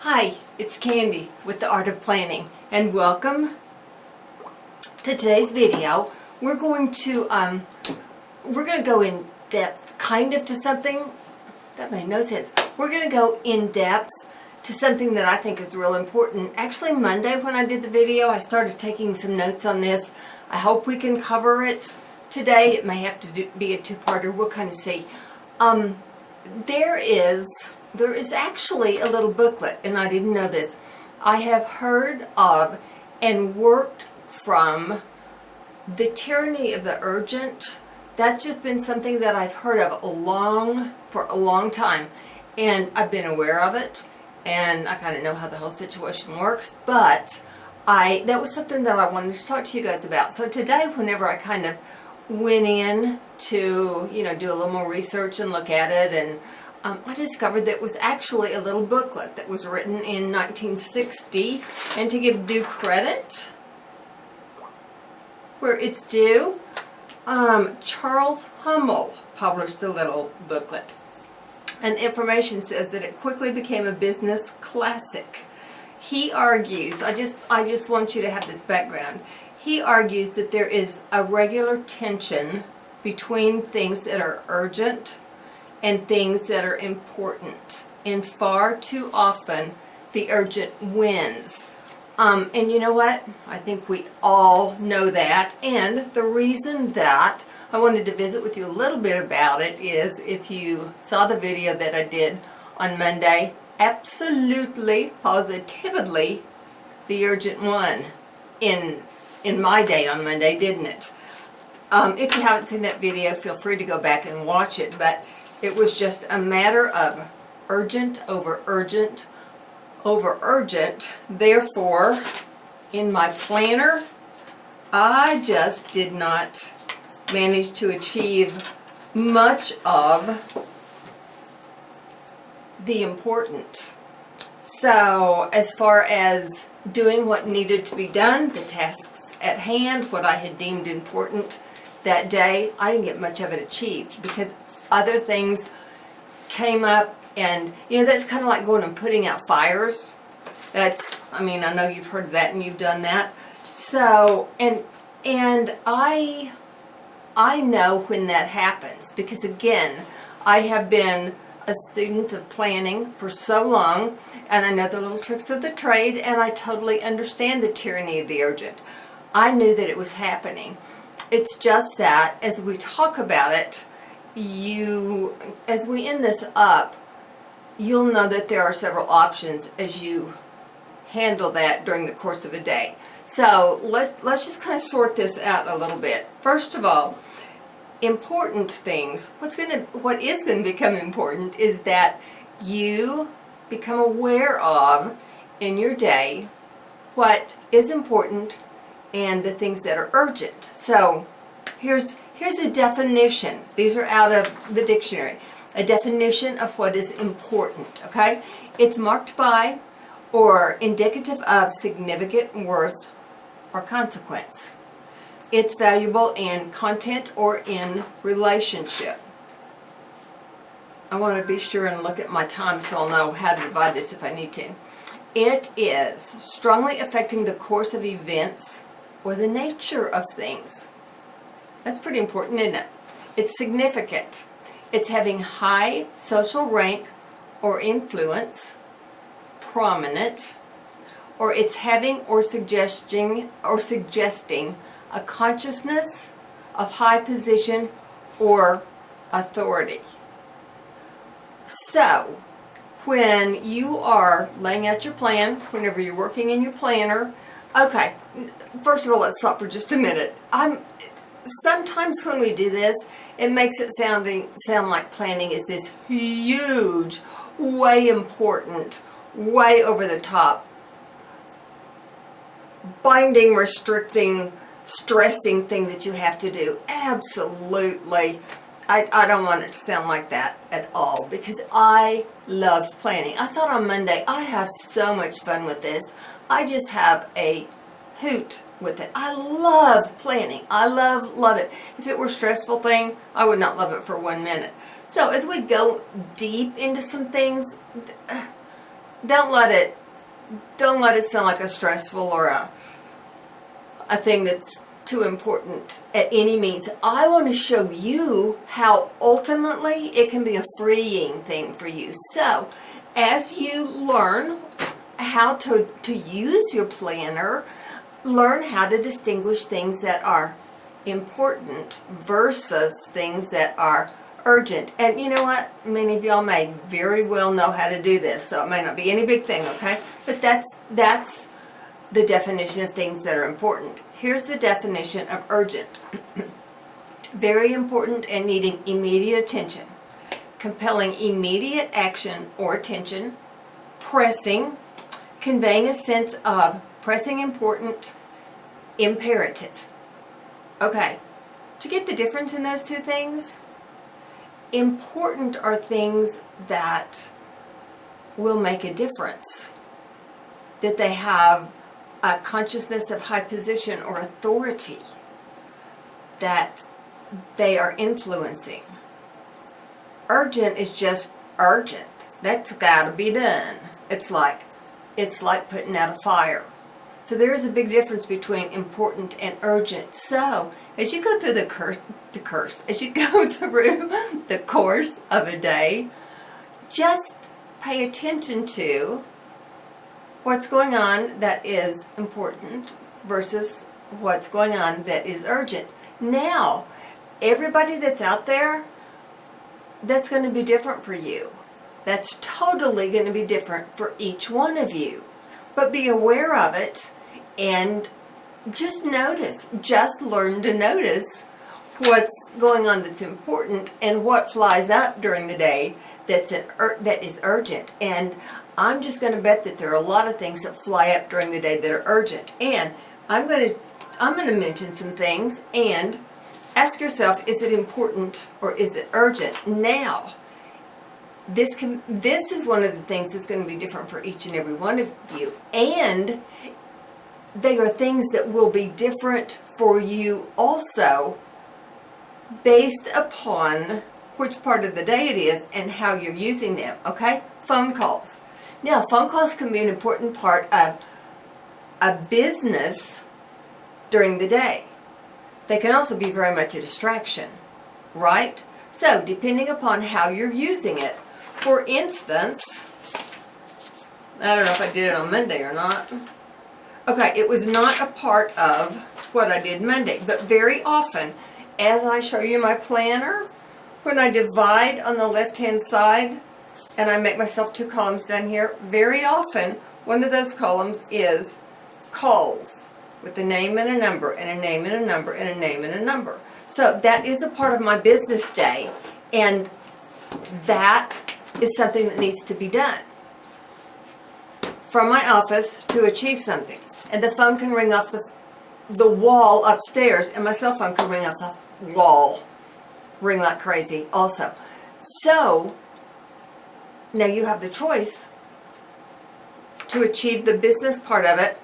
Hi, it's Candy with the Art of Planning, and welcome to today's video. We're going to go in depth, kind of, to something that made no sense. We're going to go in depth to something that I think is real important. Actually, Monday when I did the video, I started taking some notes on this. I hope we can cover it today. It may have to be a two-parter. We'll kind of see. There is actually a little booklet, and I didn't know this. I have heard of and worked from the tyranny of the urgent. That's just been something that I've heard of for a long time, and I've been aware of it, and I kind of know how the whole situation works, but that was something that I wanted to talk to you guys about. So today, whenever I kind of went in to, do a little more research and look at it, and I discovered that it was actually a little booklet that was written in 1960, and to give due credit where it's due, Charles Hummel published the little booklet, and the information says that it quickly became a business classic. He argues, I just want you to have this background. He argues that there is a regular tension between things that are urgent and things that are important, and far too often the urgent wins. And you know what? I think we all know that, and the reason that I wanted to visit with you a little bit about it is, if you saw the video that I did on Monday, absolutely, positively, the urgent won in my day on Monday, didn't it? If you haven't seen that video, feel free to go back and watch it, but it was just a matter of urgent over urgent over urgent. Therefore, in my planner, I just did not manage to achieve much of the important. So, as far as doing what needed to be done, the tasks at hand, what I had deemed important that day, I didn't get much of it achieved because other things came up, and that's kind of like going and putting out fires. I know you've heard of that and you've done that. So, and I know when that happens, because again, I have been a student of planning for so long, and I know the little tricks of the trade, and I totally understand the tyranny of the urgent. I knew that it was happening. It's just that as we talk about it, as we end this up, you'll know that there are several options as you handle that during the course of a day. So let's just kind of sort this out a little bit. First of all, important things. What is going to become important is that you become aware of in your day what is important and the things that are urgent. So here's a definition. These are out of the dictionary. A definition of what is important, okay? It's marked by or indicative of significant worth or consequence. It's valuable in content or in relationship. I want to be sure and look at my time so I'll know how to divide this if I need to. It is strongly affecting the course of events or the nature of things. That's pretty important, isn't it? It's significant. It's having high social rank or influence, prominent, or it's having or suggesting a consciousness of high position or authority. So, when you are laying out your plan, whenever you're working in your planner, okay, first of all, let's stop for just a minute. Sometimes when we do this, it makes it sound like planning is this huge, way important, way over the top, binding, restricting, stressing thing that you have to do. Absolutely. I don't want it to sound like that at all, because I love planning. I thought on Monday, I have so much fun with this. I just have a hoot with it. I love planning. I love it. If it were a stressful thing, I would not love it for 1 minute. So as we go deep into some things, don't let it sound like a stressful or a thing that's too important at any means. I want to show you how ultimately it can be a freeing thing for you. So as you learn how to use your planner, learn how to distinguish things that are important versus things that are urgent. And you know what? Many of y'all may very well know how to do this, so it may not be any big thing, okay? But that's the definition of things that are important. Here's the definition of urgent. Very important and needing immediate attention. Compelling immediate action or attention. Pressing. Conveying a sense of pressing, important, imperative. Okay. Did you get the difference in those two things? Important are things that will make a difference. That they have a consciousness of high position or authority that they are influencing. Urgent is just urgent. That's got to be done. It's like putting out a fire. So there is a big difference between important and urgent. So as you go through as you go through the course of a day, just pay attention to what's going on that is important versus what's going on that is urgent. Now, everybody that's out there, that's going to be different for you. That's totally going to be different for each one of you. But be aware of it and just notice, just learn to notice what's going on that's important and what flies up during the day that is urgent. And I'm just going to bet that there are a lot of things that fly up during the day that are urgent. And I'm going to mention some things and ask yourself, is it important or is it urgent? Now, this is one of the things that's going to be different for each and every one of you. And they are things that will be different for you also based upon which part of the day it is and how you're using them, okay? Phone calls. Now, phone calls can be an important part of a business during the day. They can also be very much a distraction, right? So, depending upon how you're using it, for instance, I don't know if I did it on Monday or not. Okay, it was not a part of what I did Monday, but very often, as I show you my planner, when I divide on the left-hand side, and I make myself 2 columns down here, very often, one of those columns is calls with a name and a number, and a name and a number, and a name and a number. So that is a part of my business day, and that is something that needs to be done from my office to achieve something. And the phone can ring off the wall upstairs, and my cell phone can ring off the wall, ring like crazy also. So now you have the choice to achieve the business part of it.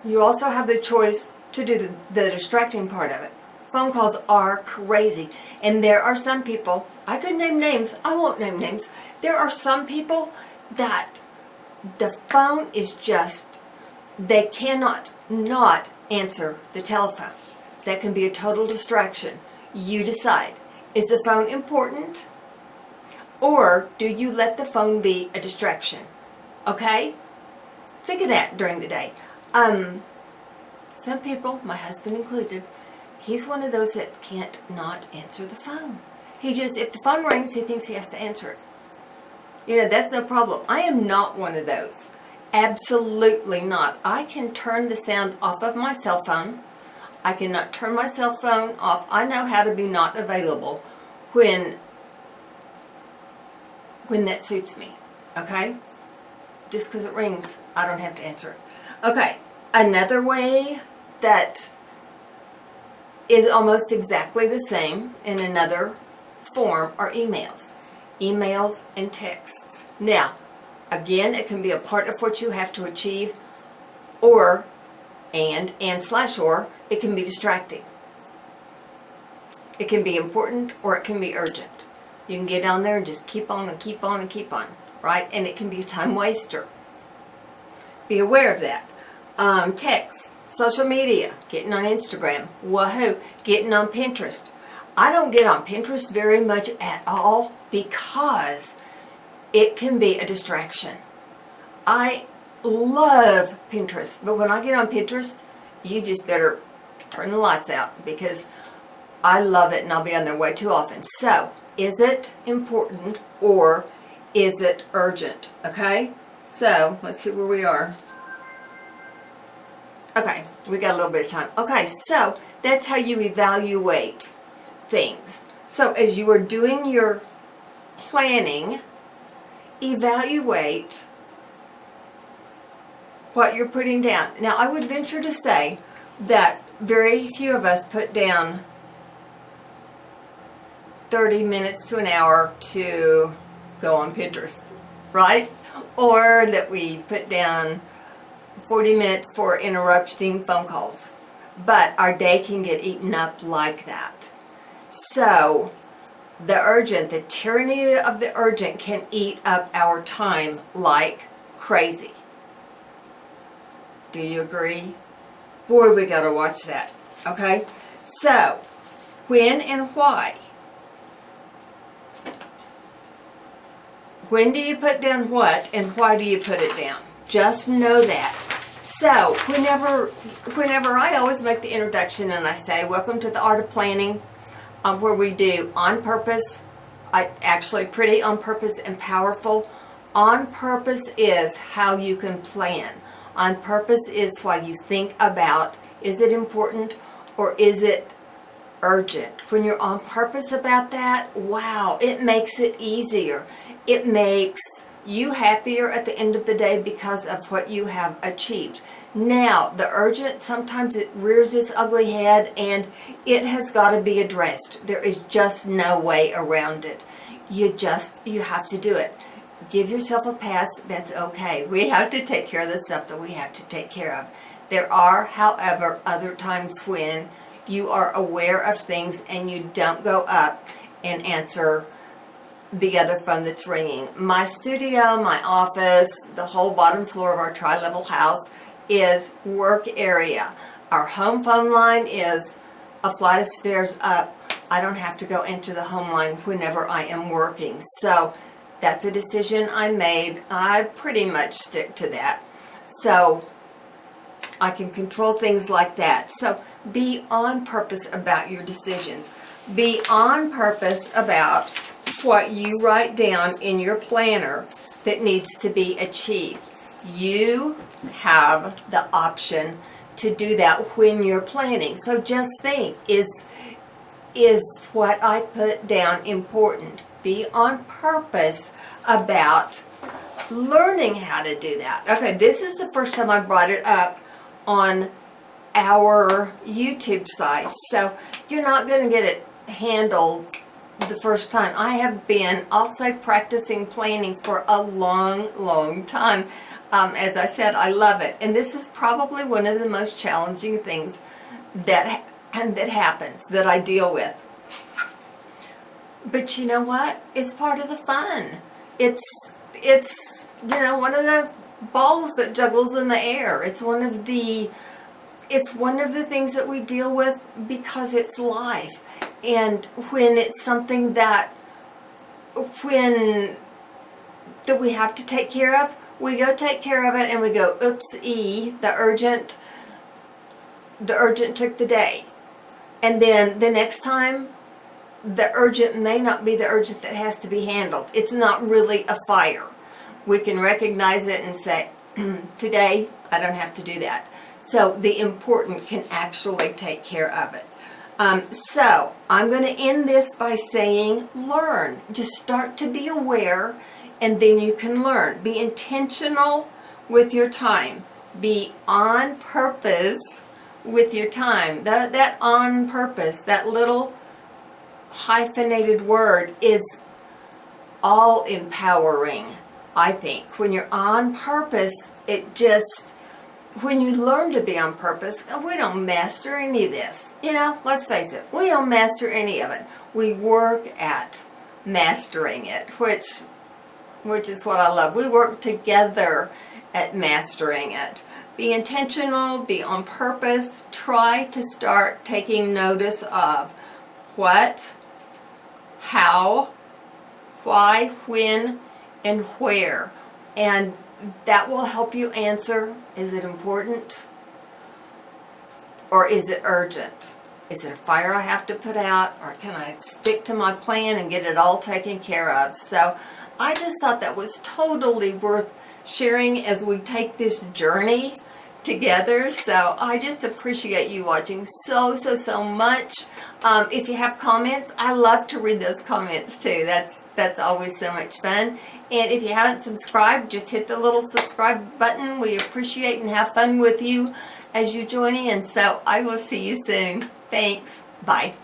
You also have the choice to do the distracting part of it. Phone calls are crazy. And there are some people, I could name names, I won't name names. There are some people that the phone is just, they cannot not answer the telephone. That can be a total distraction. You decide, is the phone important? Or do you let the phone be a distraction? Okay? Think of that during the day. Some people, my husband included, he's one of those that can't not answer the phone. He just, if the phone rings, he thinks he has to answer it. You know, that's no problem. I am not one of those. Absolutely not. I can turn the sound off of my cell phone. I cannot turn my cell phone off. I know how to be not available when that suits me. Okay? Just because it rings, I don't have to answer it. Okay. Another way that is almost exactly the same in another form are emails. Emails and texts. Now, again, it can be a part of what you have to achieve, or, and it can be distracting. It can be important or it can be urgent. You can get on there and just keep on and keep on and keep on, right? And it can be a time waster. be aware of that. Text, social media, getting on Instagram, woohoo, getting on Pinterest. I don't get on Pinterest very much at all because it can be a distraction. I love Pinterest, but when I get on Pinterest, you just better turn the lights out because I love it and I'll be on there way too often. So, is it important or is it urgent? Okay? So, let's see where we are. Okay, we got a little bit of time. Okay, so that's how you evaluate things. So, as you are doing your planning, evaluate what you're putting down. Now, I would venture to say that very few of us put down 30 minutes to an hour to go on Pinterest, right? Or that we put down 40 minutes for interrupting phone calls. But our day can get eaten up like that. So, the tyranny of the urgent can eat up our time like crazy. Do you agree? Boy, we gotta watch that. Okay? So, when and why? When do you put down what and why do you put it down? Just know that. So, whenever I always make the introduction and I say, welcome to the Art of Planning, where we do on purpose, actually pretty on purpose and powerful. On purpose is how you can plan. On purpose is why you think about, is it important or is it urgent? When you're on purpose about that, wow, it makes it easier. It makes you happier at the end of the day because of what you have achieved. Now, the urgent, sometimes it rears its ugly head and it has got to be addressed. There is just no way around it. You have to do it. Give yourself a pass, that's okay. We have to take care of the stuff that we have to take care of. There are, however, other times when you are aware of things and you don't go up and answer the other phone that's ringing. My studio, my office, the whole bottom floor of our tri-level house is work area. Our home phone line is a flight of stairs up. I don't have to go enter the home line whenever I am working. So that's a decision I made. I pretty much stick to that. So I can control things like that. So be on purpose about your decisions. Be on purpose about what you write down in your planner that needs to be achieved. You have the option to do that when you're planning. So just think, is what I put down important? Be on purpose about learning how to do that. Okay, this is the first time I brought it up on our YouTube site, so you're not going to get it handled the first time. I have been, I'll say, practicing planning for a long time. As I said, I love it, and this is probably one of the most challenging things that happens, that I deal with. But you know what? It's part of the fun. It's one of the balls that juggles in the air. It's one of the things that we deal with because it's life. And when it's something that we have to take care of, we go take care of it and we go, oops-ee, the urgent took the day. And then the next time, the urgent may not be the urgent that has to be handled. It's not really a fire. We can recognize it and say, today, I don't have to do that. So the important can actually take care of it. So I'm going to end this by saying learn. Just start to be aware and then you can learn. Be intentional with your time. Be on purpose with your time. That on purpose, that little hyphenated word is all empowering, I think. When you're on purpose, when you learn to be on purpose, we don't master any of this. Let's face it, we don't master any of it. We work at mastering it, which is what I love. We work together at mastering it. Be intentional, be on purpose. Try to start taking notice of what, how, why, when, and where. And that will help you answer, is it important? Or is it urgent? Is it a fire I have to put out? Or can I stick to my plan and get it all taken care of? So I just thought that was totally worth sharing as we take this journey together. So I just appreciate you watching so much. If you have comments, I love to read those comments too. That's always so much fun. And if you haven't subscribed, just hit the little subscribe button. We appreciate and have fun with you as you join in. So I will see you soon. Thanks. Bye.